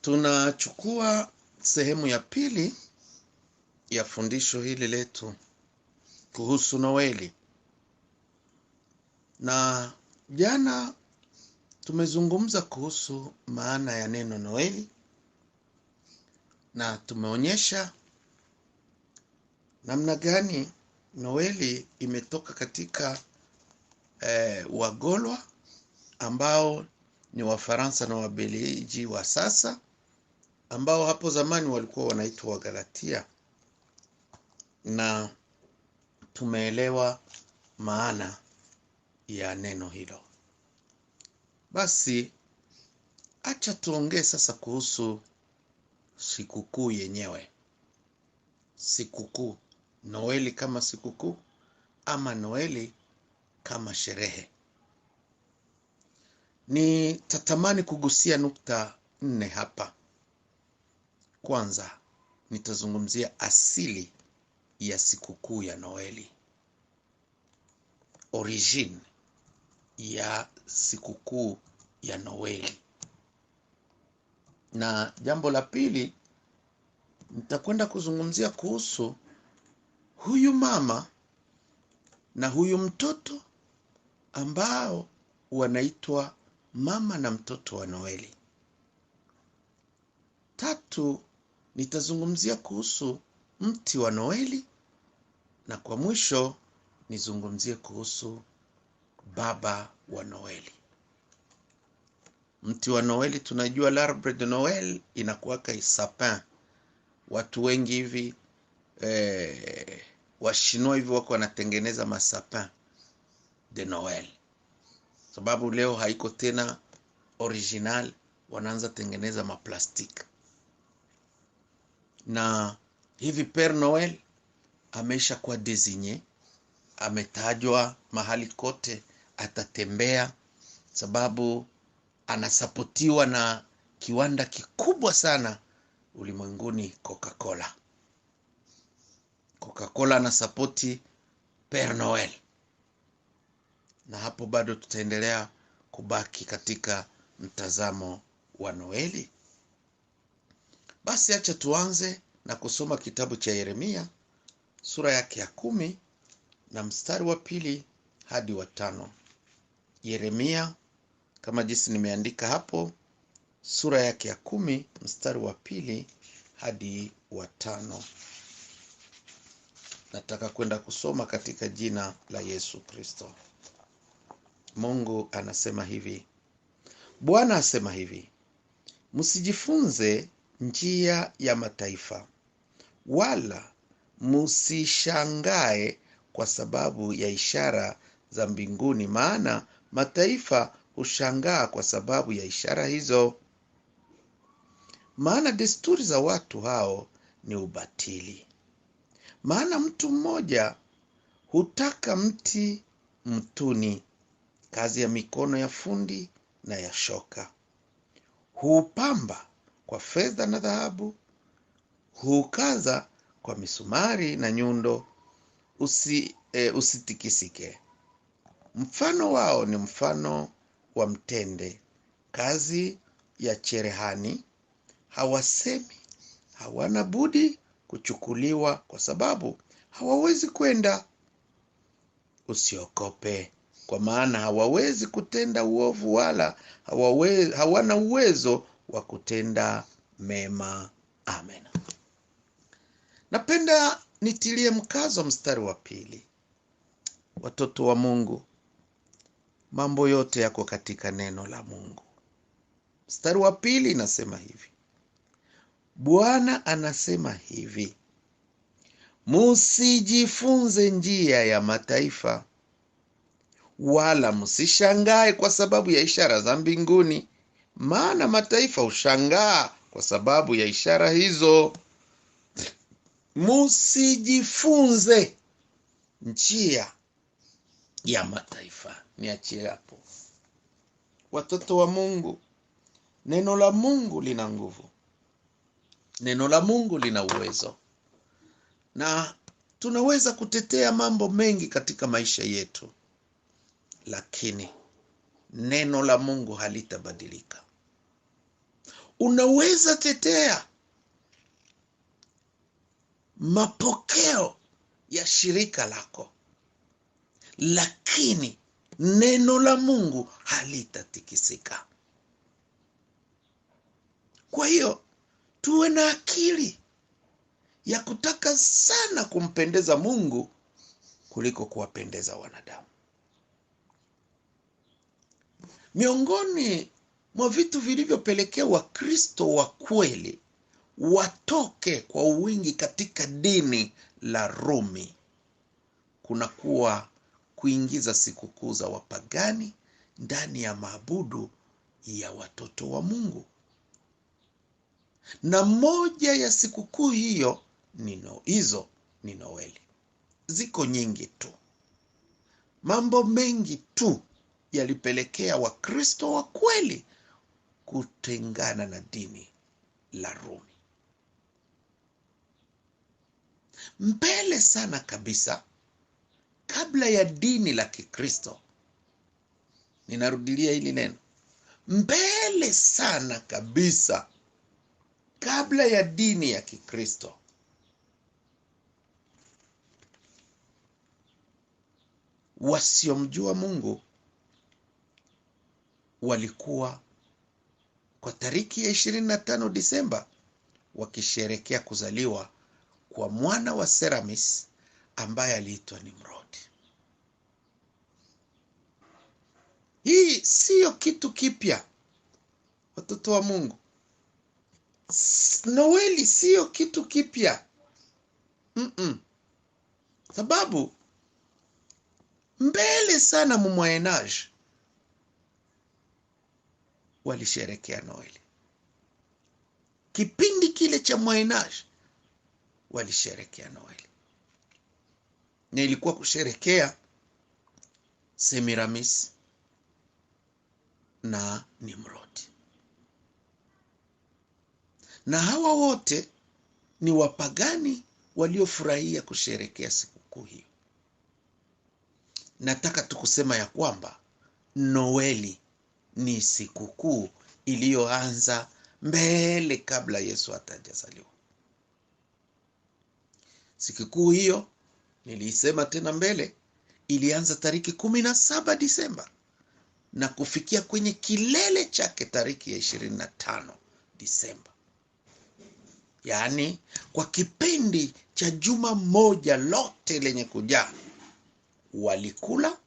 Tunachukua sehemu ya pili ya fundisho hili letu kuhusu Noeli. Na jana tumezungumza kuhusu maana ya neno Noeli na tumeonyesha namna gani Noeli imetoka katika Wagolwa ambao ni Wafaransa na Wabelgiji wa sasa, ambao hapo zamani walikuwa wanaitwa Wagalatia, na tumeelewa maana ya neno hilo. Basi acha tuongee sasa kuhusu sikukuu yenyewe. Sikukuu, Noeli kama sikukuu ama Noeli kama sherehe. Nitatamani kugusia nukta 4 hapa. Kwanza, nitazungumzia asili ya sikukuu ya Noeli. Origin ya sikukuu ya Noeli. Na jambo la pili, nitakwenda kuzungumzia kuhusu huyu mama na huyu mtoto ambao wanaitwa mama na mtoto wa Noeli. Tatu, nitazungumzia kuhusu mti wa Noeli, na kwa mwisho nizungumzie kuhusu baba wa Noeli. Mti wa Noeli tunajua l'arbre de Noel inakuwaka sapin. Watu wengi hivi Washinwa hivi wako wanatengeneza masapin de Noel. Sababu leo haiko tena original, wanaanza tengeneza maplastik. Na hivi Père Noel ameisha kuwa désigné, ametajwa mahali kote atatembea, sababu anasapotiwa na kiwanda kikubwa sana ulimwenguni, Coca-Cola. Coca-Cola anasapoti Père Noel. Na hapo bado tutaendelea kubaki katika mtazamo wa Noeli. Basi acha tuanze na kusoma kitabu cha Yeremia sura yake ya 10 na mstari wa 2 hadi wa 5. Yeremia kama jinsi nimeandika hapo, sura yake ya 10 mstari wa 2 hadi wa 5. Nataka kwenda kusoma katika jina la Yesu Kristo. Mungu anasema hivi. Bwana asema hivi: msijifunze njia ya mataifa, wala msishangae kwa sababu ya ishara za mbinguni, maana mataifa hushangaa kwa sababu ya ishara hizo. Maana desturi za watu hao ni ubatili. Maana mtu mmoja hutaka mti mtuni, kazi ya mikono ya fundi na ya shoka. Huupamba kwa fedha na dhahabu, huukaza kwa misumari na nyundo, usitikisike. Mfano wao ni mfano wa mtende, kazi ya cherehani. Hawasemi, hawana budi kuchukuliwa, kwa sababu hawawezi kwenda. Usiogope, kwa maana hawawezi kutenda uovu, wala hawana uwezo wa kutenda mema. Amen. Napenda nitilie mkazo mstari wa 2. Watoto wa Mungu, mambo yote yako katika neno la Mungu. Mstari wa 2 inasema hivi. Bwana anasema hivi: msijifunze njia ya mataifa, wala msishangae kwa sababu ya ishara za mbinguni, maana mataifa hushangaa kwa sababu ya ishara hizo. Msijifunze njia ya mataifa. Niachie hapo. Watoto wa Mungu, neno la Mungu lina nguvu. Neno la Mungu lina uwezo. Na tunaweza kutetea mambo mengi katika maisha yetu, lakini neno la Mungu halitabadilika. Unaweza tetea mapokeo ya shirika lako, lakini neno la Mungu halitatikisika. Kwa hiyo tuwe na akili ya kutaka sana kumpendeza Mungu kuliko kuwapendeza wanadamu. Miongoni mwa vitu vilivyopelekea Wakristo wa kweli watoke kwa wingi katika dini la Rumi kunakuwa kuingiza sikukuu za wapagani ndani ya maabudu ya watoto wa Mungu. Na moja ya sikukuu hiyo ni Noeli. Ziko nyingi tu. Mambo mengi tu yalipelekea Wakristo wa kweli kutengana na dini la Rumi. Mbele sana kabisa, kabla ya dini la Kikristo, ninarudilia hili neno, mbele sana kabisa, kabla ya dini ya Kikristo, wasiomjua Mungu walikuwa kwa tariki ya 25 Disemba wakisherekea kuzaliwa kwa mwana wa Seramis ambaye aliitwa Nimrodi. Hii sio kitu kipya, watoto wa Mungu. Noeli sio kitu kipya. Sababu mbele sana mu Moyen Age walisherekea Noeli. Kipindi kile cha Moyen Age walisherekea Noeli. Na ilikuwa kusherekea Semiramis na Nimrodi. Na hawa wote ni wapagani waliofurahia kusherekea sikukuu hiyo. Nataka tukusema ya kwamba Noeli ni sikukuu iliyoanza mbele kabla Yesu hatajazaliwa. Sikukuu hiyo, nilisema tena mbele, ilianza tariki 17 Disemba na kufikia kwenye kilele chake tariki ya 25 Disemba. Yaani kwa kipindi cha juma moja lote lenye kujaa, walikula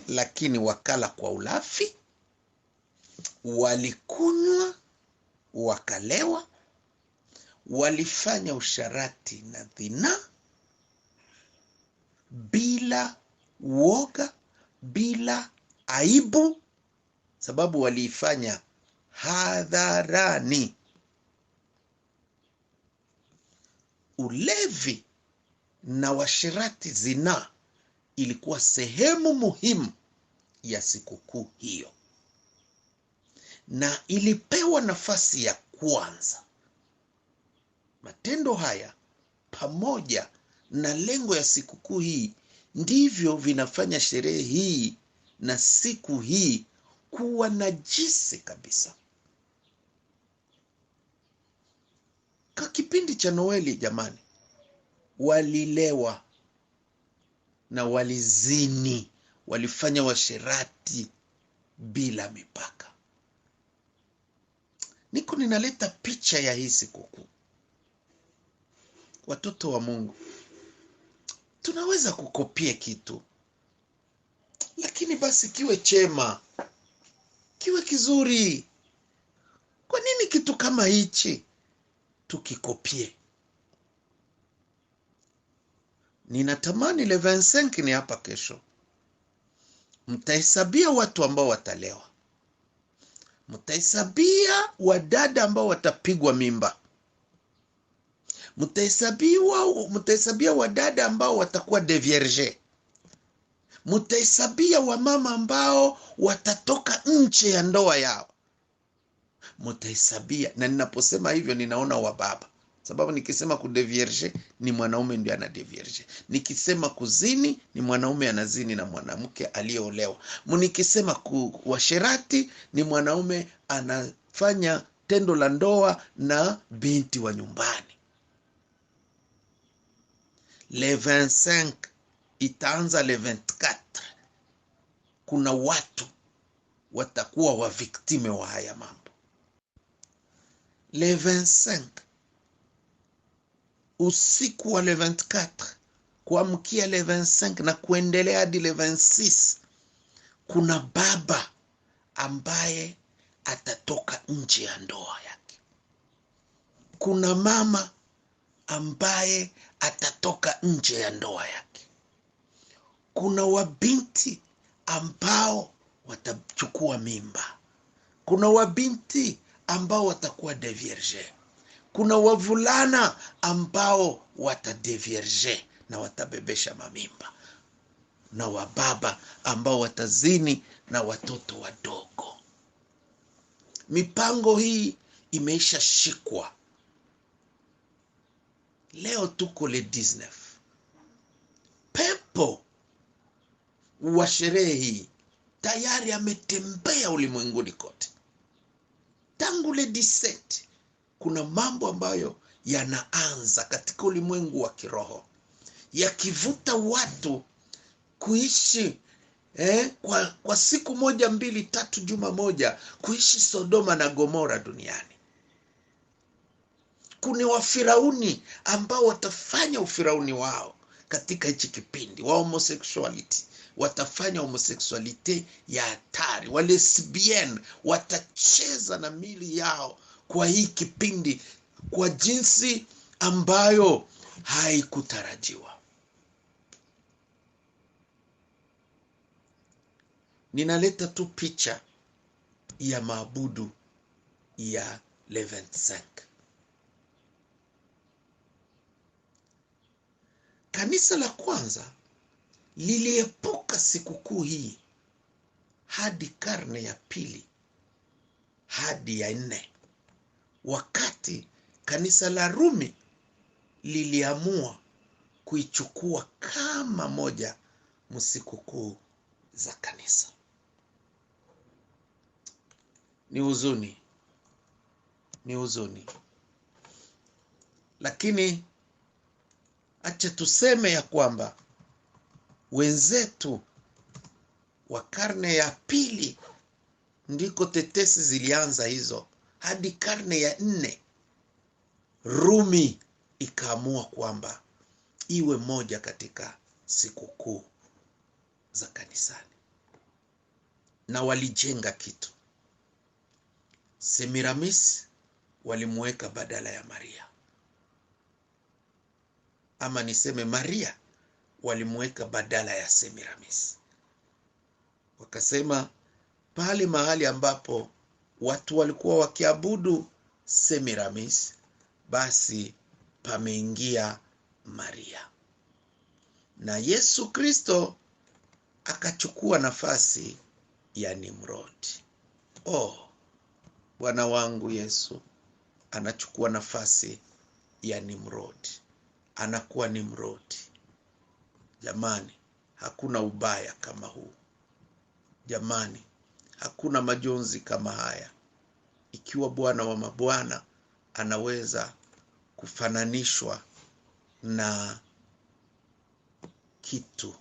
lakini wakala kwa ulafi, walikunywa wakalewa, walifanya usharati na dhina bila woga, bila aibu, sababu waliifanya hadharani. Ulevi na washirati zina ilikuwa sehemu muhimu ya sikukuu hiyo, na ilipewa nafasi ya kwanza. Matendo haya pamoja na lengo ya sikukuu hii ndivyo vinafanya sherehe hii na siku hii kuwa najisi kabisa. Kwa kipindi cha Noeli, jamani, walilewa na walizini, walifanya washerati bila mipaka. Niko ninaleta picha ya hii sikukuu. Watoto wa Mungu, tunaweza kukopia kitu, lakini basi kiwe chema, kiwe kizuri. Kwa nini kitu kama hichi tukikopie? Ninatamani le 25 ni hapa kesho, mtahesabia watu ambao watalewa, mtahesabia wadada ambao watapigwa mimba, mtahesabia wadada ambao watakuwa devierge, mtahesabia wamama ambao watatoka nje ya ndoa yao, mtahesabia. Na ninaposema hivyo ninaona wababa, sababu nikisema kudevierge ni mwanaume ndiye anadevierge, nikisema kuzini ni mwanaume anazini na mwanamke aliyeolewa, nikisema kuwasherati ni mwanaume anafanya tendo la ndoa na binti wa nyumbani. Le 25 itaanza le 24. Kuna watu watakuwa wa viktime wa haya mambo. Le 25 usiku wa le 24 kuamkia le 25 na kuendelea hadi le 26, kuna baba ambaye atatoka nje ya ndoa yake. Kuna mama ambaye atatoka nje ya ndoa yake. Kuna wabinti ambao watachukua mimba. Kuna wabinti ambao watakuwa devierge. Kuna wavulana ambao watadevierge na watabebesha mamimba. Na wababa ambao watazini na watoto wadogo. Mipango hii imeisha shikwa. Leo tuko le 19. Pepo wa sherehe hii tayari ametembea ulimwenguni kote. Tangu le 17 kuna mambo ambayo yanaanza katika ulimwengu wa kiroho, yakivuta watu kuishi kwa siku moja, mbili, tatu, juma moja, kuishi Sodoma na Gomora duniani. Kuna wafirauni ambao watafanya ufirauni wao katika hichi kipindi. Wa homosexuality watafanya homosexuality ya hatari. Wa lesbian watacheza na mili yao kwa hii kipindi kwa jinsi ambayo haikutarajiwa. Ninaleta tu picha ya maabudu ya le 25. Kanisa la kwanza liliepuka sikukuu hii hadi karne ya pili hadi ya 4, wakati kanisa la Rumi liliamua kuichukua kama moja msikukuu za kanisa. Ni huzuni. Lakini acha tuseme ya kwamba wenzetu wa karne ya pili ndiko tetesi zilianza hizo. Hadi karne ya 4 Rumi ikaamua kwamba iwe moja katika sikukuu za kanisani. Na walijenga kitu. Semiramis walimuweka badala ya Maria. Ama niseme Maria walimuweka badala ya Semiramis. Wakasema pale mahali ambapo watu walikuwa wakiabudu Semiramis, basi pameingia Maria. Na Yesu Kristo akachukua nafasi ya Nimrodi. Bwana wangu Yesu anachukua nafasi ya Nimrodi. Anakuwa Nimrodi. Jamani, hakuna ubaya kama huu. Jamani, hakuna majonzi kama haya. Ikiwa Bwana wa mabwana anaweza kufananishwa na kitu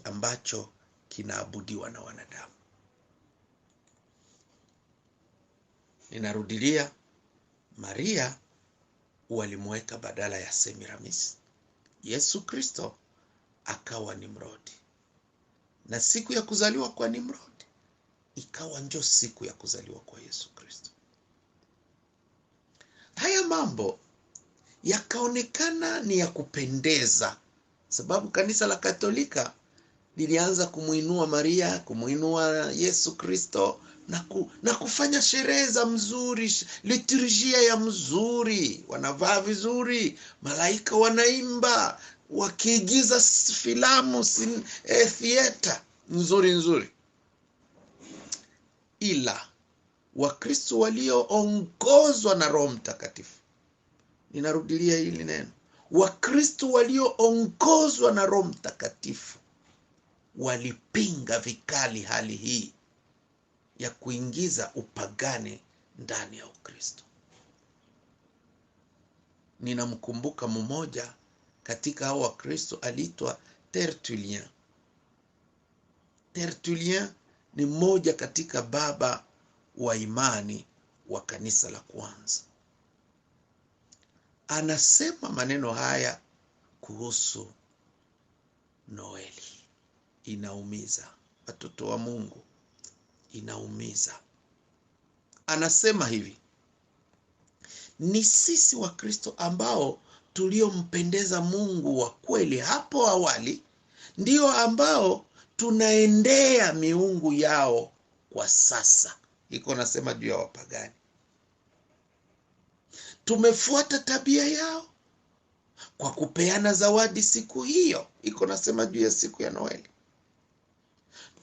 ambacho kinaabudiwa na wanadamu. Ninarudilia, Maria walimuweka badala ya Semiramis. Yesu Kristo akawa Nimrodi. Na siku ya kuzaliwa kwa Nimrodi ikawa ndio siku ya kuzaliwa kwa Yesu Kristo. Haya mambo yakaonekana ni ya kupendeza, sababu kanisa la Katolika lilianza kumuinua Maria, kumuinua Yesu Kristo na kufanya sherehe za mzuri, liturujia ya mzuri, wanavaa vizuri, malaika wanaimba, wakiigiza filamu, theater nzuri. Ila Wakristo walioongozwa na Roho Mtakatifu, ninarudilia hili neno, Wakristo walioongozwa na Roho Mtakatifu walipinga vikali hali hii ya kuingiza upagani ndani ya Ukristo. Ninamkumbuka mmoja katika hao Wakristo aliitwa Tertullien. Tertullien ni mmoja katika baba wa imani wa kanisa la kwanza. Anasema maneno haya kuhusu Noeli. Inaumiza watoto wa Mungu, inaumiza. Anasema hivi: ni sisi Wakristo ambao tuliompendeza Mungu wa kweli hapo awali ndio ambao tunaendea miungu yao kwa sasa. Iko nasema juu ya wapagani. Tumefuata tabia yao kwa kupeana zawadi siku hiyo. Iko nasema juu ya siku ya Noeli.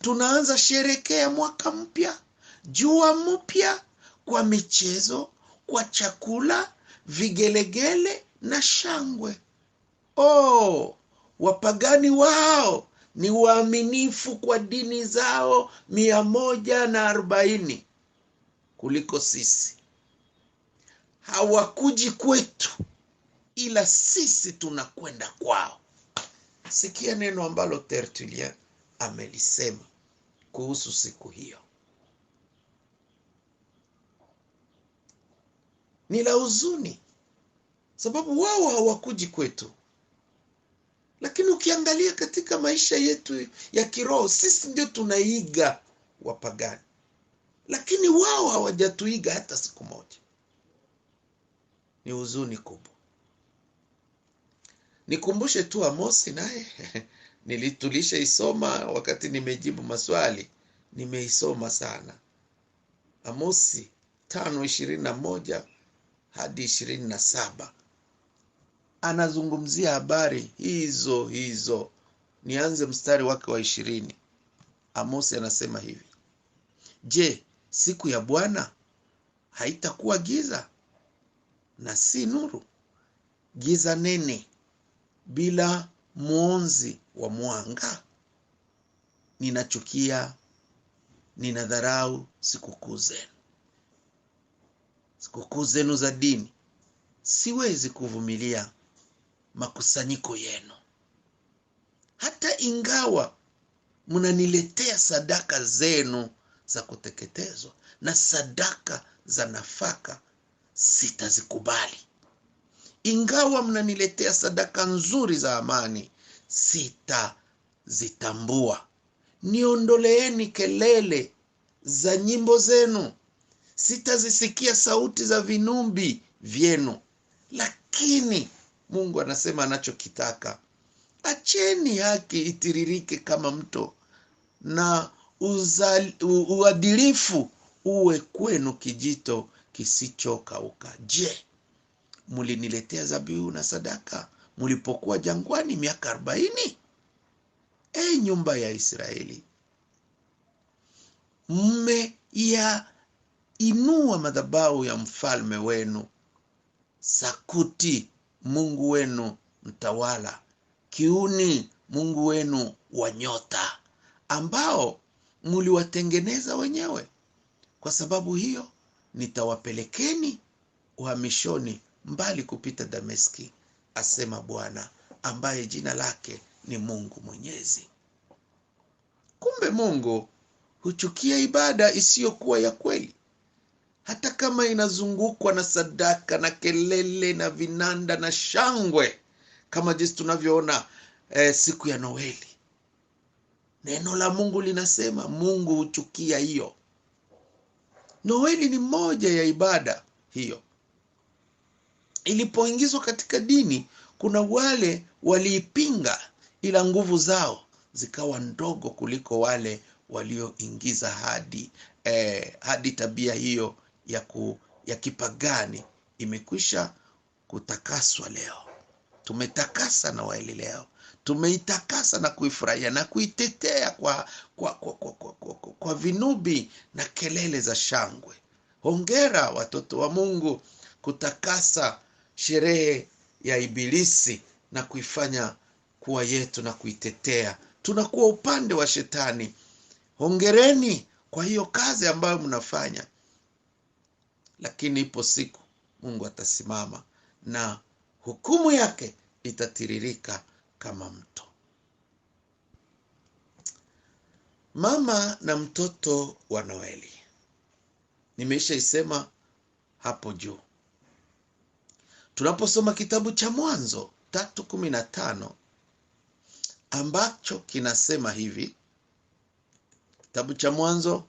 Tunaanza sherekea mwaka mpya, jua mpya, kwa michezo, kwa chakula, vigelegele na shangwe. Wapagani wao ni waaminifu kwa dini zao 140 kuliko sisi. Hawakuji kwetu, ila sisi tunakwenda kwao. Sikia neno ambalo Tertullien amelisema kuhusu siku hiyo. Ni la huzuni, sababu wao hawakuji kwetu. Lakini ukiangalia katika maisha yetu ya kiroho, sisi ndio tunaiga wapagani, lakini wao hawajatuiga hata siku moja. Ni huzuni kubwa. Nikumbushe tu Amosi, naye tulisha isoma wakati nimejibu maswali. Nimeisoma sana Amosi 5:21 hadi 27. Anazungumzia habari hizo. Nianze mstari wake wa 20. Amosi anasema hivi: je, siku ya Bwana haitakuwa giza na si nuru, giza nene bila mwonzi wa mwanga? Ninachukia, ninadharau sikukuu zenu za dini. Siwezi kuvumilia makusanyiko yenu. Hata ingawa mnaniletea sadaka zenu za kuteketezwa na sadaka za nafaka, sitazikubali. Ingawa mnaniletea sadaka nzuri za amani, sitazitambua. Niondoleeni kelele za nyimbo zenu. Sitazisikia sauti za vinumbi vyenu. Lakini Mungu anasema anachokitaka: acheni haki itiririke kama mto, na uadilifu uwe kwenu kijito kisichokauka. Je, muliniletea zabihu na sadaka mulipokuwa jangwani miaka 40? Nyumba ya Israeli, mmeinua madhabahu ya mfalme wenu, Sakuti mungu wenu mtawala, Kiuni mungu wenu wa nyota, ambao muliwatengeneza wenyewe. Kwa sababu hiyo nitawapelekeni uhamishoni mbali kupita Dameski, asema Bwana, ambaye jina lake ni Mungu Mwenyezi. Kumbe Mungu huchukia ibada isiyokuwa ya kweli, hata kama inazungukwa na sadaka na kelele na vinanda na shangwe, kama jinsi tunavyoona siku ya Noeli. Neno la Mungu linasema Mungu huchukia hiyo. Noeli ni moja ya ibada hiyo. Ilipoingizwa katika dini, kuna wale waliipinga, ila nguvu zao zikawa ndogo kuliko wale walioingiza hadi tabia hiyo ya kipagani imekwisha kutakaswa leo. Tumetakasa na Noeli leo. Tumeitakasa na kuifurahia na kuitetea kwa vinubi na kelele za shangwe. Hongera watoto wa Mungu kutakasa sherehe ya Ibilisi na kuifanya kuwa yetu na kuitetea. Tunakuwa upande wa shetani. Hongereni kwa hiyo kazi ambayo mnafanya. lakini ipo siku Mungu atasimama na hukumu yake itatiririka kama mto. Mama na mtoto wa Noeli. Nimeshaisema hapo juu. Tunaposoma kitabu cha Mwanzo 3:15 ambacho kinasema hivi. Kitabu cha Mwanzo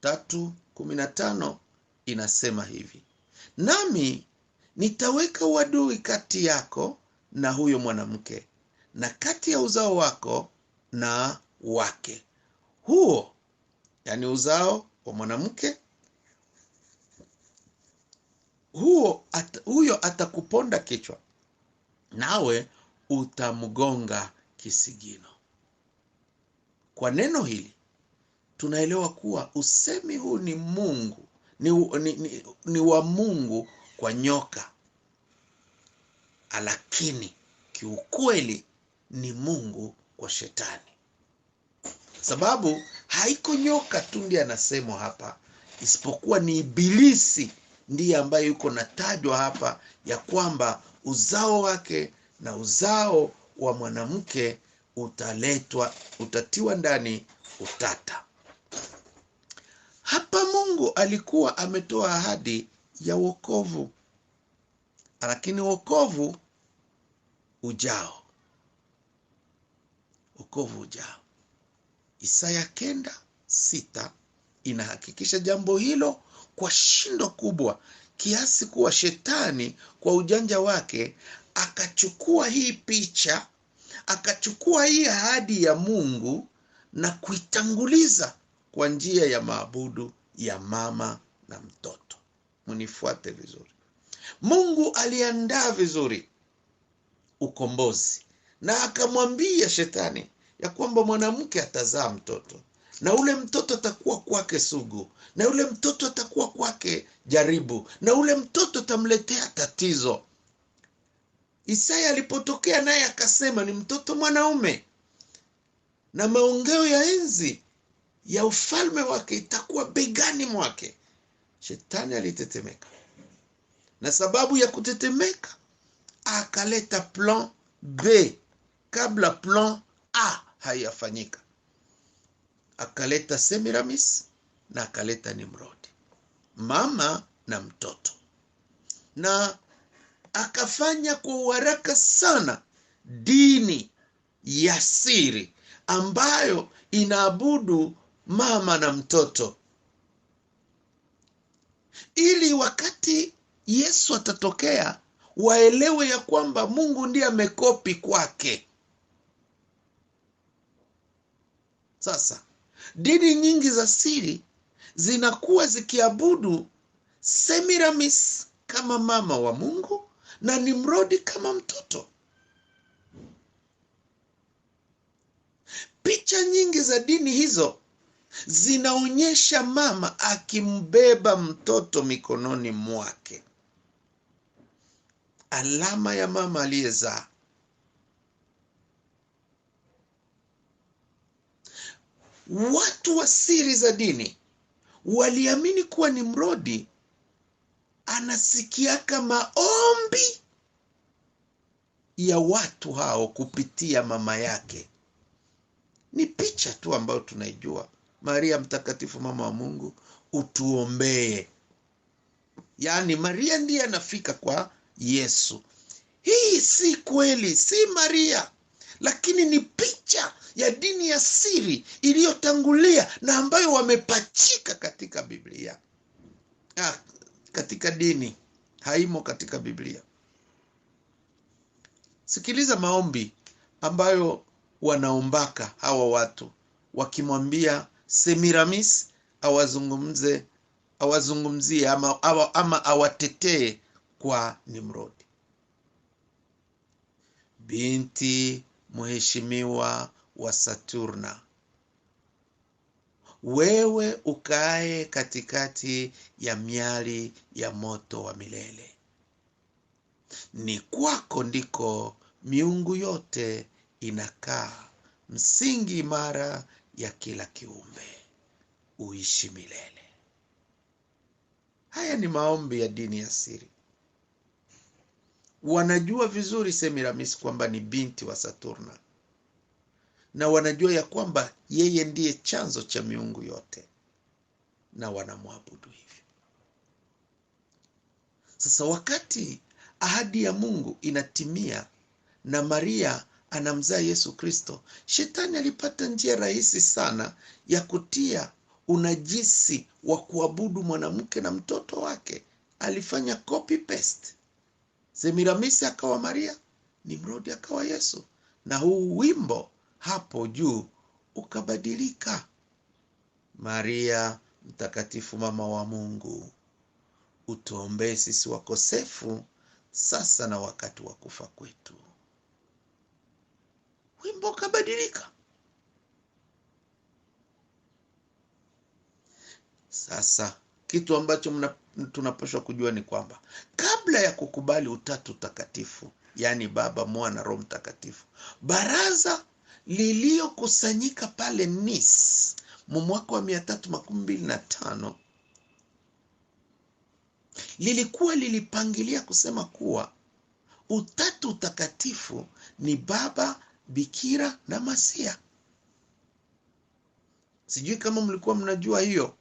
3:15 inasema hivi: nami nitaweka uadui kati yako na huyo mwanamke, na kati ya uzao wako na wake. Huo, yani uzao wa mwanamke, huyo atakuponda kichwa, nawe utamgonga kisigino. Kwa neno hili tunaelewa kuwa usemi huu ni Mungu, ni wa Mungu kwa nyoka, lakini kiukweli ni Mungu kwa shetani. Sababu haiko nyoka tu ndiye anasemwa hapa, isipokuwa ni Ibilisi ndiye ambaye yuko natajwa hapa, ya kwamba uzao wake na uzao wa mwanamke utatiwa ndani utata. Hapa Mungu alikuwa ametoa ahadi ya wokovu, lakini wokovu ujao. Isaya 9:6 inahakikisha jambo hilo kwa shindo kubwa, kiasi kuwa shetani kwa ujanja wake akachukua hii picha, akachukua hii ahadi ya Mungu na kuitanguliza kwa njia ya maabudu ya mama na mtoto. Munifuate vizuri. Mungu aliandaa vizuri ukombozi na akamwambia shetani ya kwamba mwanamke atazaa mtoto, na ule mtoto atakuwa kwake sugu, na ule mtoto atakuwa kwake jaribu, na ule mtoto tamletea tatizo. Isaya alipotokea naye akasema ni mtoto mwanaume, na maongeo ya enzi ya ufalme wake itakuwa begani mwake. Shetani alitetemeka, na sababu ya kutetemeka akaleta plan B kabla plan A hayafanyika. Akaleta Semiramis na akaleta Nimrodi, mama na mtoto, na akafanya kwa haraka sana dini ya siri ambayo inaabudu mama na mtoto, ili wakati Yesu atatokea waelewe ya kwamba Mungu ndiye amekopi kwake. Sasa dini nyingi za siri zinakuwa zikiabudu Semiramis kama mama wa Mungu na Nimrodi kama mtoto. Picha nyingi za dini hizo zinaonyesha mama akimbeba mtoto mikononi mwake, alama ya mama aliyezaa. Watu wa siri za dini waliamini kuwa Nimrodi anasikiaka maombi ya watu hao kupitia mama yake. Ni picha tu ambayo tunaijua. Maria mtakatifu, mama wa Mungu, utuombee. Yaani Maria ndiye anafika kwa Yesu. Hii si kweli, si Maria, lakini ni picha ya dini ya siri iliyotangulia na ambayo wamepachika katika Biblia. Katika dini, haimo katika Biblia. Sikiliza maombi ambayo wanaombaka hawa watu, wakimwambia Semiramis awazungumzie ama awatetee kwa Nimrodi. Binti mheshimiwa wa Saturna, wewe ukae katikati ya miali ya moto wa milele, ni kwako ndiko miungu yote inakaa, msingi imara ya kila kiumbe, uishi milele. Haya Haya ni maombi ya dini ya siri. Wanajua vizuri Semiramis kwamba ni binti wa Saturna, na wanajua ya kwamba yeye ndiye chanzo cha miungu yote, na wanamwabudu hivyo. Sasa wakati ahadi ya Mungu inatimia na Maria anamzaa Yesu Kristo, shetani alipata njia rahisi sana ya kutia unajisi wa kuabudu mwanamke na mtoto wake. Alifanya copy paste. Semiramis akawa Maria, Nimrodi akawa Yesu, na huu wimbo hapo juu ukabadilika. Maria mtakatifu, mama wa Mungu, utuombee sisi wakosefu, sasa na wakati wa kufa kwetu. Wimbo ukabadilika. Sasa kitu ambacho tunapaswa kujua ni kwamba kabla ya kukubali utatu takatifu, yani Baba, Mwana, Roho Mtakatifu, baraza liliokusanyika pale Nice mwaka wa 325 lilipangilia kusema kuwa utatu takatifu ni Baba, Bikira na Masia. Sijui kama mlikuwa mnajua hiyo.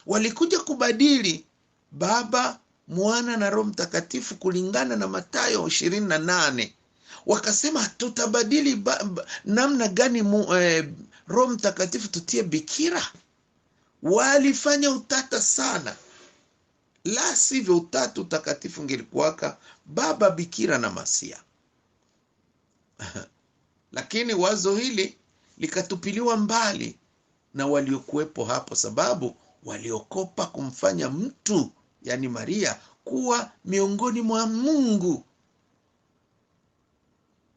Walikuja kubadili Baba, Mwana na Roho Mtakatifu kulingana na Mathayo 28. Wakasema tutabadili namna gani Roho Mtakatifu tutie Bikira? Walifanya utata sana. La sivyo utatu takatifu ngelikuwaka Baba, Bikira na Masia. Lakini wazo hili likatupiliwa mbali na waliokuwepo hapo, sababu waliokopa kumfanya mtu, yani Maria, kuwa miongoni mwa Mungu.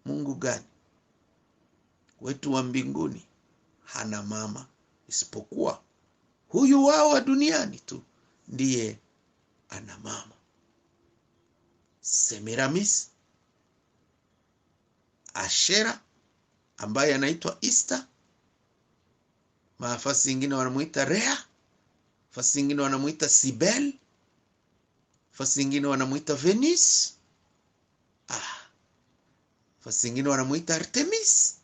Mungu gani? Wetu wa mbinguni hana mama, isipokuwa huyu wao wa duniani tu ndiye ana mama. Semiramis, Ashera ambaye anaitwa Easter, mafasi ingine wanamuita Rea, fasi ingine wanamuita Sibel, fasi ingine wanamuita Venus, fasi ingine wanamuita Artemis.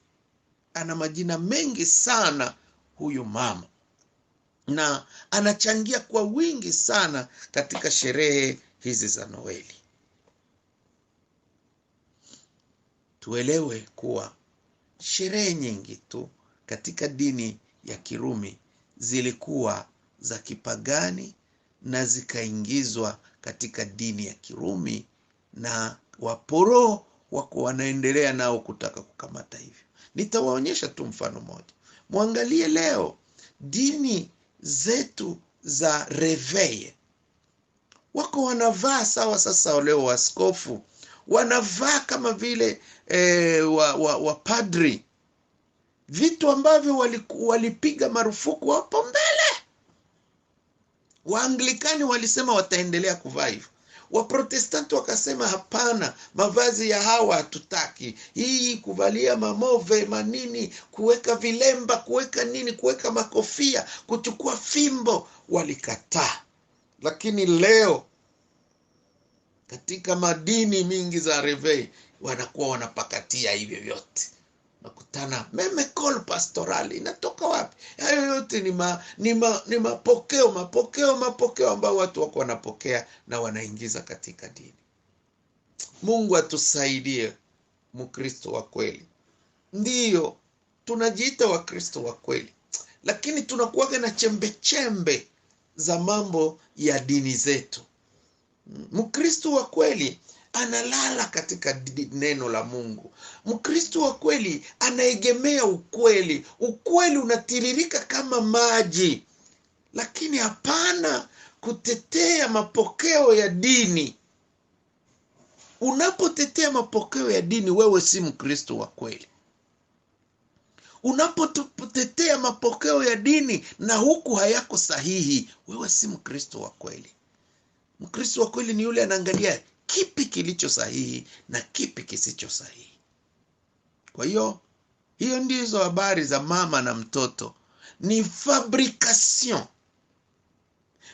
Ana majina mengi sana huyu mama, na anachangia kwa wingi sana katika sherehe hizi za Noeli. Tuelewe kuwa sherehe nyingi tu katika dini ya Kirumi zilikuwa za kipagani na zikaingizwa katika dini ya Kirumi, na Waporo wako wanaendelea nao kutaka kukamata hivyo. Nitawaonyesha tu mfano moja. Muangalie leo dini zetu za Reveille. Wako wanavaa sawa. Sasa leo waskofu wanavaa kama vile wapadri, vitu ambavyo walipiga marufuku hapo mbele. Waanglikani walisema wataendelea kuvaa hivyo. Waprotestanti wakasema hapana, mavazi ya hawa hatutaki. Hii kuvalia mamove manini, kuweka vilemba, kuweka nini, kuweka makofia, kuchukua fimbo, walikataa. Lakini leo katika madini mingi za Reveille wanakuwa wanapakatia hivyo vyote. Nakutana meme call pastoral inatoka wapi? Hayo yote ni mapokeo ambayo watu wako wanapokea na wanaingiza katika dini. Mungu atusaidie. Mkristo wa kweli, ndiyo tunajiita Wakristo wa kweli, lakini tunakuwa na chembe za mambo ya dini zetu. Mkristo wa kweli analala katika neno la Mungu. Mkristo wa kweli anaegemea ukweli. Ukweli unatiririka kama maji, lakini hapana kutetea mapokeo ya dini. Unapotetea mapokeo ya dini, wewe si Mkristo wa kweli. Unapotetea mapokeo ya dini na huku hayako sahihi, wewe si Mkristo wa kweli. Mkristo wa kweli ni yule anaangalia kipi kilicho sahihi na kipi kisicho sahihi. Kwa hiyo ndizo habari za mama na mtoto. Ni fabrication,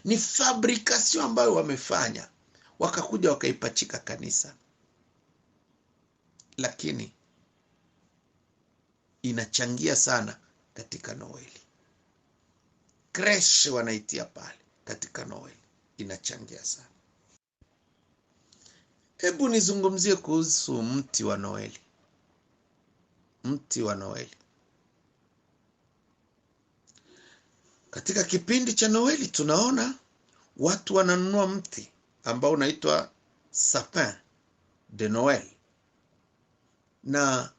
Ni fabrication ambayo wamefanya, wakakuja wakaipachika kanisa, lakini inachangia sana katika Noeli. Creche wanaitia pale katika Noeli, inachangia sana. Hebu nizungumzie kuhusu mti wa Noeli. Mti wa Noeli. Katika kipindi cha Noeli tunaona watu wananunua mti ambao unaitwa sapin de Noel, na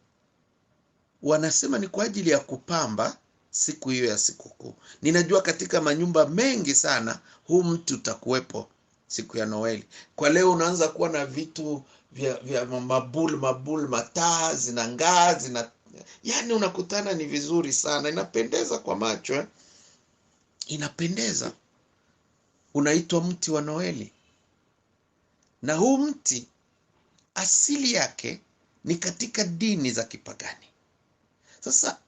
wanasema ni kwa ajili ya kupamba siku hiyo ya sikukuu. Ninajua katika manyumba mengi sana huu mti utakuwepo siku ya Noeli. Kwa leo unaanza kuwa na vitu vya mabul mataa zinang'aa, yani unakutana ni vizuri sana, inapendeza kwa macho Inapendeza. Unaitwa mti wa Noeli. Na huu mti asili yake ni katika dini za kipagani. Sasa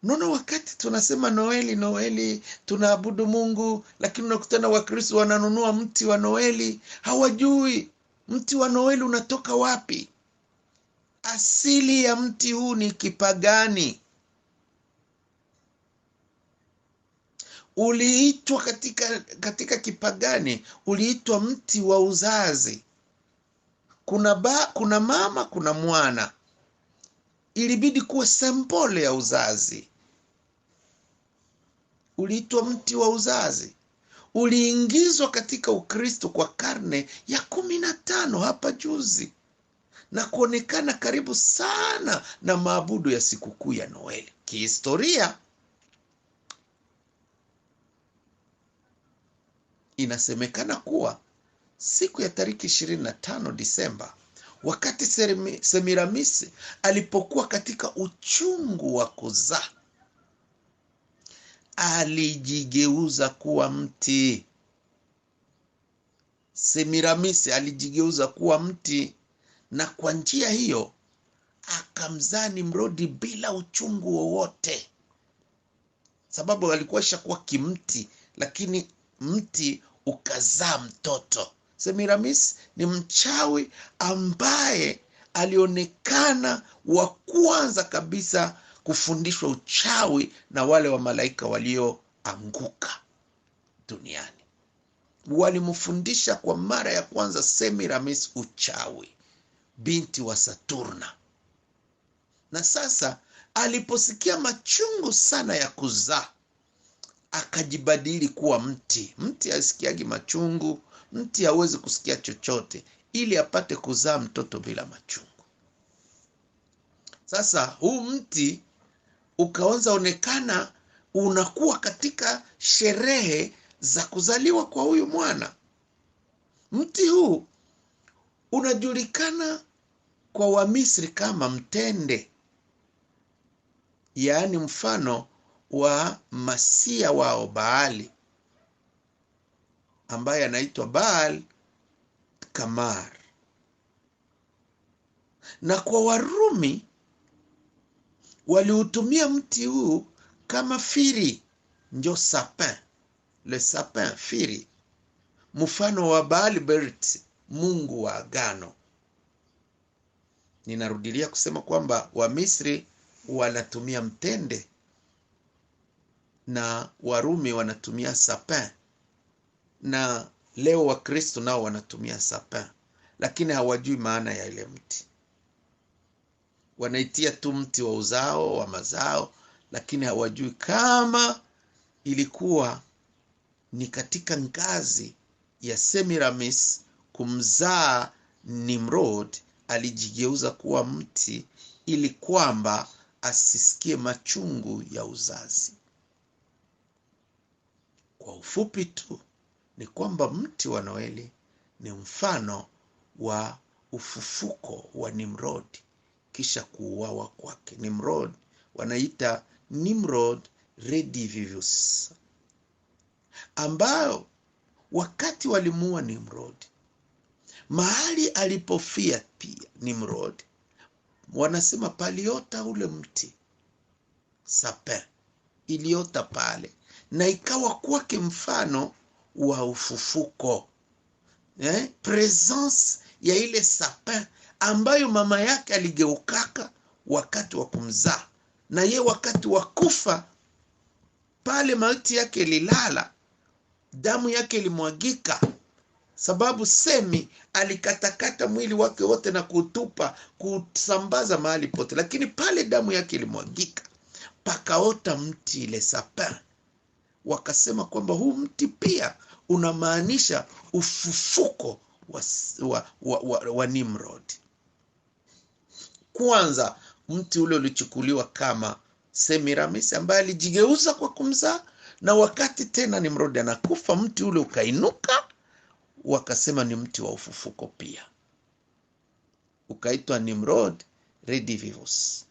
unaona, wakati tunasema Noeli, Noeli tunaabudu Mungu, lakini unakutana Wakristo wananunua mti wa Noeli, hawajui mti wa Noeli unatoka wapi. Asili ya mti huu ni kipagani. Uliitwa katika kipagani, uliitwa mti wa uzazi. Kuna mama, kuna mwana. Ilibidi kuwa symbole ya uzazi. Uliitwa mti wa uzazi. Uliingizwa katika Ukristo kwa karne ya 15 hapa juzi, na kuonekana karibu sana na maabudu ya sikukuu ya Noeli. Kihistoria inasemekana kuwa siku ya tariki 25 Disemba, wakati Semiramisi alipokuwa katika uchungu wa kuzaa, alijigeuza kuwa mti. Semiramisi alijigeuza kuwa mti, na kwa njia hiyo akamzaa Nimrodi bila uchungu wowote, sababu alikuwa shakuwa kimti, lakini mti ukazaa mtoto. Semiramis ni mchawi ambaye alionekana wa kwanza kabisa kufundishwa uchawi na wale wa malaika walioanguka duniani. Walimfundisha kwa mara ya kwanza Semiramis uchawi, binti wa Saturna. Na sasa aliposikia machungu sana ya kuzaa, akajibadili kuwa mti. Mti hasikiagi machungu, mti hawezi kusikia chochote, ili apate kuzaa mtoto bila machungu. Sasa huu mti ukaanza onekana unakuwa katika sherehe za kuzaliwa kwa huyu mwana. Mti huu unajulikana kwa Wamisri kama mtende, yaani mfano wa masia wao Baali, ambaye anaitwa Baal Kamar. Na kwa Warumi waliutumia mti huu kama firi, njo sapin, le sapin, firi, mfano wa Baal Bert, mungu wa agano. Ninarudilia kusema kwamba Wamisri wanatumia mtende na Warumi wanatumia sapin, na leo Wakristo nao wanatumia sapin, lakini hawajui maana ya ile mti. Wanaitia tu mti wa uzao wa mazao, lakini hawajui kama ilikuwa ni katika ngazi ya Semiramis kumzaa Nimrod, alijigeuza kuwa mti ili kwamba asisikie machungu ya uzazi. Kwa ufupi tu ni kwamba mti wa Noeli ni mfano wa ufufuko wa Nimrod kisha kuuawa kwake. Nimrod wanaita Nimrod Redivivus, ambao wakati walimuua Nimrod, mahali alipofia pia Nimrod, wanasema paliota ule mti sapin, iliota pale na ikawa kwake mfano wa ufufuko. Presence ya ile sapin ambayo mama yake aligeukaka wakati wa kumzaa, na ye wakati wa kufa pale mauti yake ililala, damu yake ilimwagika, sababu Semi alikatakata mwili wake wote na kutupa, kusambaza mahali pote, lakini pale damu yake ilimwagika, pakaota mti ile sapin. Wakasema kwamba huu mti pia unamaanisha ufufuko wa Nimrod. Kwanza mti ule ulichukuliwa kama Semiramis ambaye alijigeuza kwa kumzaa, na wakati tena Nimrod anakufa mti ule ukainuka, wakasema ni mti wa ufufuko pia, ukaitwa Nimrod Redivivus,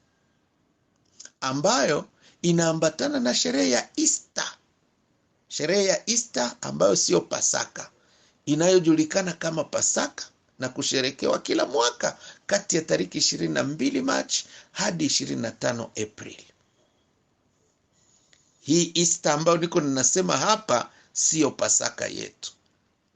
ambayo inaambatana na sherehe ya Easter. Sherehe ya Easter ambayo sio Pasaka, inayojulikana kama Pasaka na kusherekewa kila mwaka kati ya tariki 22 Machi hadi 25 April. Hii Easter ambayo niko ninasema hapa sio Pasaka yetu.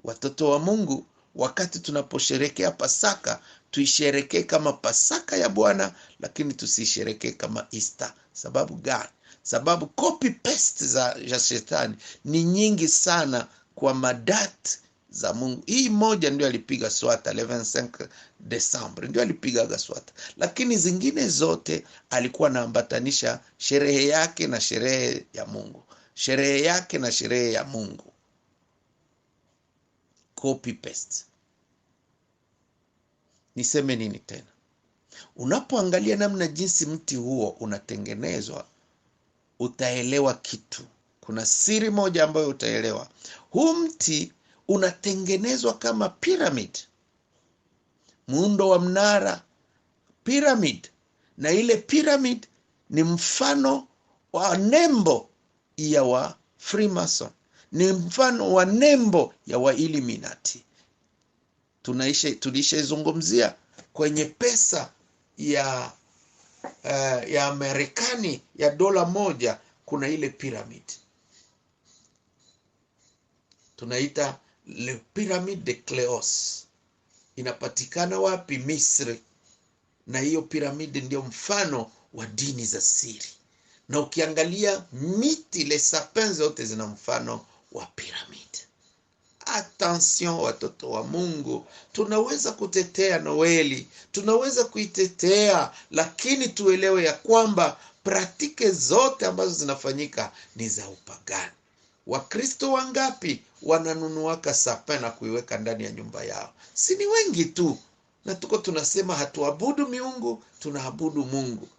Watoto wa Mungu, wakati tunaposherekea Pasaka, tuisherekee kama Pasaka ya Bwana, lakini tusisherekee kama Easter. Sababu gani? Sababu copy paste za shetani ni nyingi sana kwa madati za Mungu. Hii moja ndio alipiga swata 25 Desemba, ndio alipiga swata, lakini zingine zote alikuwa anaambatanisha sherehe yake na sherehe ya Mungu, sherehe yake na sherehe ya Mungu. Copy paste. Niseme nini tena? Unapoangalia namna jinsi mti huo unatengenezwa, utaelewa kitu. Kuna siri moja ambayo utaelewa. Huu mti unatengenezwa kama pyramid, muundo wa mnara, pyramid, na ile pyramid ni mfano wa nembo ya wa Freemason, ni mfano wa nembo ya wa Illuminati. Tulishazungumzia kwenye pesa ya Amerikani ya $1 kuna ile pyramid. Tunaita le pyramid de Cheops. Inapatikana wapi? Misri. Na hiyo pyramid ndio mfano wa dini za siri. Na ukiangalia miti le sapin zote zina mfano wa pyramid. Attention watoto wa Mungu, tunaweza kutetea Noeli, tunaweza kuitetea, lakini tuelewe ya kwamba pratike zote ambazo zinafanyika ni za upagani. Wakristo wangapi wananunuaka sapin na kuiweka ndani ya nyumba yao? Si ni wengi tu, na tuko tunasema hatuabudu miungu, tunaabudu Mungu.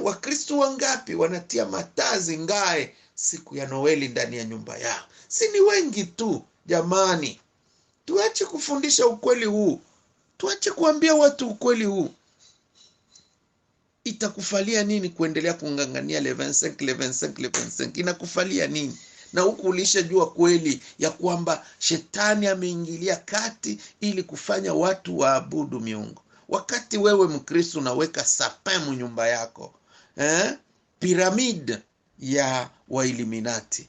Wakristo wangapi wanatia matazi ngae siku ya Noeli ndani ya nyumba yao? Si ni wengi tu. Jamani, tuache kufundisha ukweli huu, tuache kuambia watu ukweli huu. Itakufalia nini kuendelea kungangania le 25? Inakufalia nini? Na huku ulishajua kweli ya kwamba shetani ameingilia kati ili kufanya watu waabudu miungu. Wakati wewe Mkristo unaweka sapin nyumba yako, piramid ya wa Illuminati,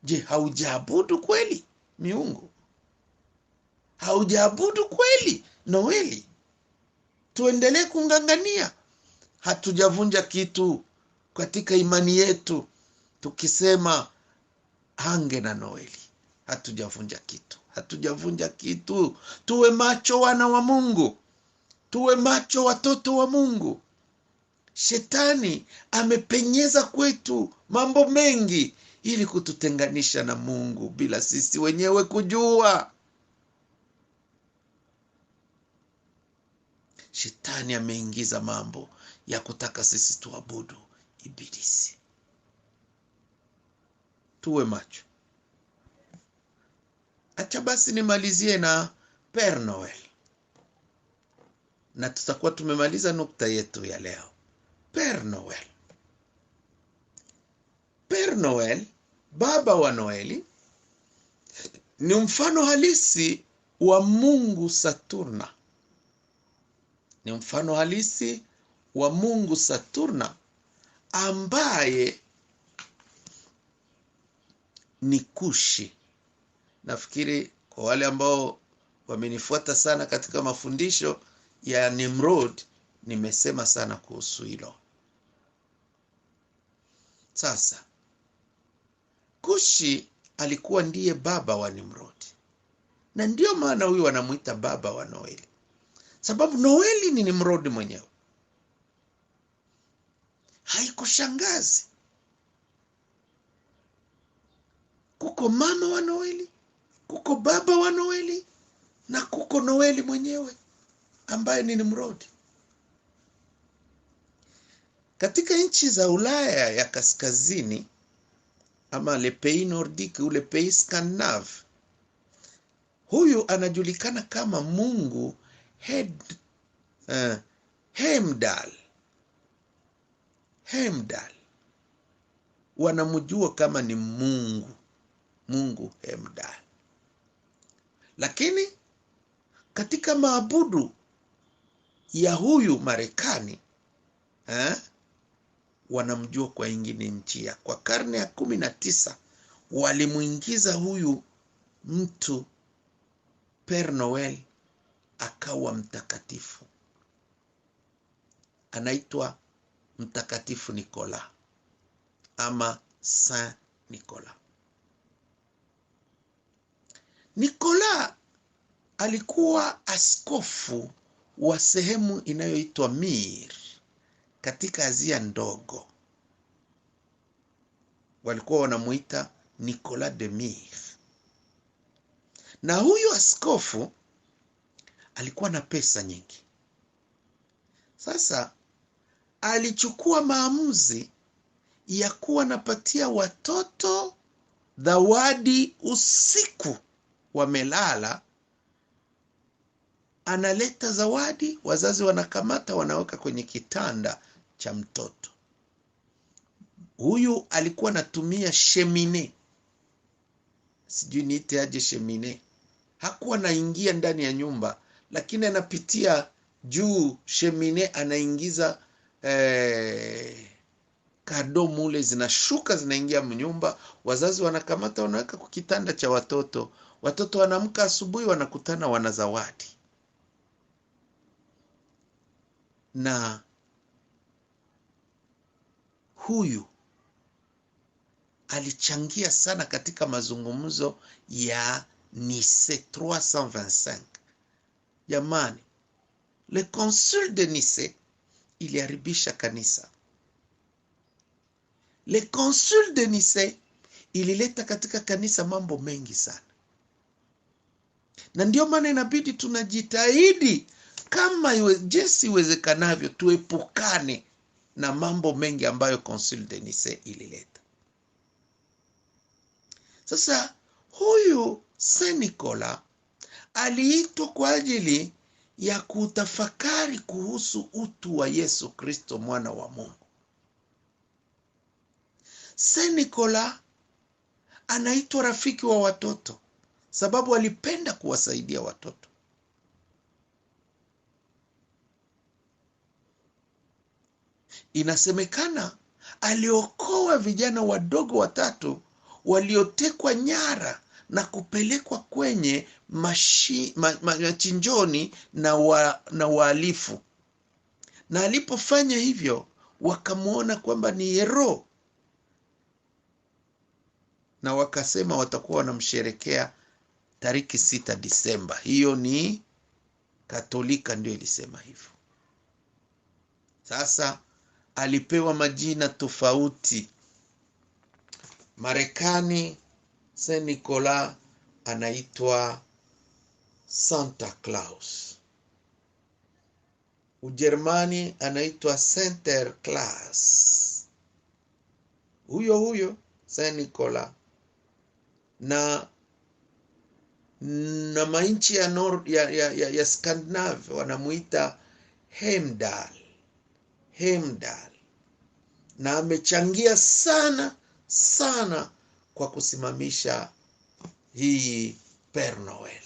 je, haujaabudu kweli miungu? Haujaabudu kweli Noeli? Tuendelee kungangania. Hatujavunja kitu katika imani yetu tukisema hange na Noeli. Hatujavunja kitu. Hatujavunja kitu. Tuwe macho wana wa Mungu. Tuwe macho watoto wa Mungu. Shetani amepenyeza kwetu mambo mengi ili kututenganisha na Mungu bila sisi wenyewe kujua. Shetani ameingiza mambo ya kutaka sisi tuabudu ibilisi. Tuwe macho. Acha basi nimalizie na Père Noel, na tutakuwa tumemaliza nukta yetu ya leo. Père Noel. Père Noel, baba wa Noeli, ni mfano halisi wa Mungu Saturna. Ni mfano halisi wa Mungu Saturna ambaye ni Kushi. Nafikiri kwa wale ambao wamenifuata sana katika mafundisho ya Nimrod, nimesema sana kuhusu hilo. Sasa Kushi alikuwa ndiye baba wa Nimrod, na ndio maana huyu wanamuita baba wa Noeli, sababu Noeli ni Nimrod mwenyewe. Haikushangazi, kuko mama wa Noeli, kuko baba wa Noeli, na kuko Noeli mwenyewe ambaye ni Nimrod. Katika nchi za Ulaya ya kaskazini, ama le pays nordique ou le pays scandinave, huyu anajulikana kama Mungu Heimdall. Heimdall wanamjua kama ni Mungu Heimdall. Lakini katika maabudu ya huyu Marekani, wanamjua kwa ingine njia. Kwa karne ya 19 walimuingiza huyu mtu Père Noel akawa mtakatifu. Anaitwa Mtakatifu Nikola ama Saint Nicolas. Nikola alikuwa askofu wa sehemu inayoitwa Mir katika Asia ndogo. Walikuwa wanamuita Nicolas de Mir. Na huyu askofu alikuwa na pesa nyingi. Sasa alichukua maamuzi ya kuwa napatia watoto zawadi usiku wamelala. Analeta zawadi, wazazi wanakamata, wanaweka kwenye kitanda cha mtoto. Huyu alikuwa anatumia shemine. Sijui niite aje shemine. Hakuwa anaingia ndani ya nyumba, lakini anapitia juu shemine, anaingiza kado mule, zinashuka zinaingia mnyumba. Wazazi wanakamata, wanaweka kwa kitanda cha watoto. Watoto wanamka asubuhi, wanakutana wana zawadi. Na huyu alichangia sana katika mazungumzo ya Nice 325. Jamani, le Concile de Nice iliharibisha kanisa. Le Concile de Nice ilileta katika kanisa mambo mengi sana. Na ndio maana inabidi tunajitahidi kama jinsi iwezekanavyo tuepukane na mambo mengi ambayo Concile de Nice ilileta. Sasa huyu Saint Nicolas aliitwa kwa ajili ya kutafakari kuhusu utu wa Yesu Kristo, mwana wa Mungu. Saint Nicolas anaitwa rafiki wa watoto sababu alipenda kuwasaidia watoto. Inasemekana aliokoa vijana wadogo 3 waliotekwa nyara na kupelekwa kwenye machinjoni na wahalifu. Na alipofanya hivyo, wakamuona kwamba ni hero, na wakasema watakuwa wanamsherekea tariki 6 Disemba. Hiyo ni Katolika ndio ilisema hivyo. Sasa alipewa majina tofauti. Marekani, Saint Nicolas anaitwa Santa Claus. Ujerumani anaitwa Sinterklaas. Huyo Saint Nicolas. Na mainchi ya Scandinavia wanamuita Heimdall. Na amechangia sana kwa kusimamisha hii Père Noel.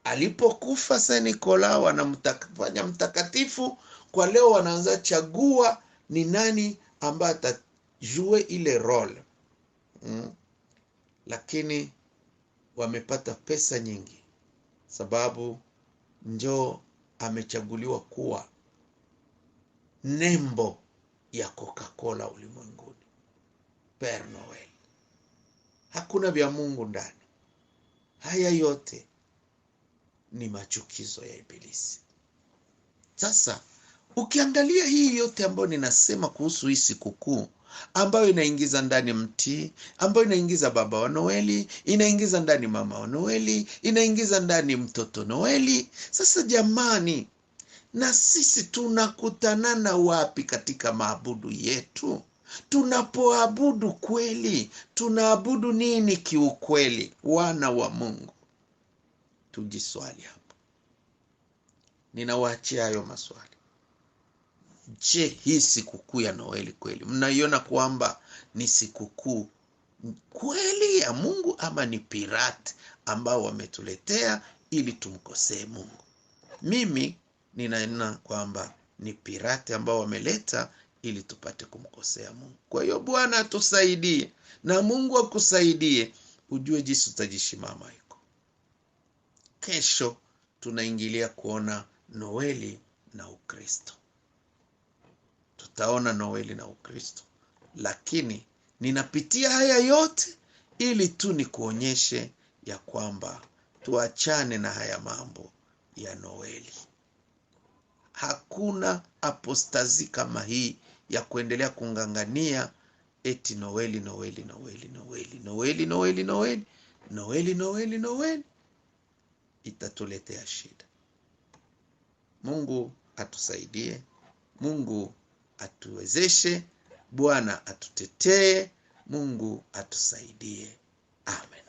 Alipokufa Saint Nicolas, wanamfanya mtakatifu. Kwa leo wanaanza chagua ni nani ambaye atajue ile role. lakini wamepata pesa nyingi, sababu njoo amechaguliwa kuwa nembo ya Coca-Cola ulimwenguni. Père Noel. Hakuna vya Mungu ndani. Haya yote ni machukizo ya Ibilisi. Sasa ukiangalia hii yote ambayo ninasema kuhusu hii sikukuu, ambayo inaingiza ndani mti, ambayo inaingiza baba wa Noeli, inaingiza ndani mama wa Noeli, inaingiza ndani mtoto Noeli. Sasa jamani, na sisi tunakutanana wapi katika maabudu yetu? Tunapoabudu kweli, tunaabudu nini kiukweli, wana wa Mungu? Tujiswali hapo. Ninawaachia hayo maswali. Je, hii sikukuu ya Noeli kweli mnaiona kwamba ni sikukuu kweli ya Mungu, ama ni pirati ambao wametuletea ili tumkosee Mungu? Mimi ninaona kwamba ni pirati ambao wameleta ili tupate kumkosea Mungu. Kwa hiyo Bwana atusaidie na Mungu akusaidie, ujue jinsi utajishimama iko. Kesho tunaingilia kuona Noeli na Ukristo. Tutaona Noeli na Ukristo, lakini ninapitia haya yote ili tu nikuonyeshe ya kwamba tuachane na haya mambo ya Noeli. Hakuna apostazi kama hii ya kuendelea kungangania eti Noeli, Noeli, Noeli, Noeli, Noeli, Noeli, Noeli, Noeli, Noeli, Noeli. Itatuletea shida. Mungu atusaidie. Mungu atuwezeshe. Bwana atutetee. Mungu atusaidie. Amen.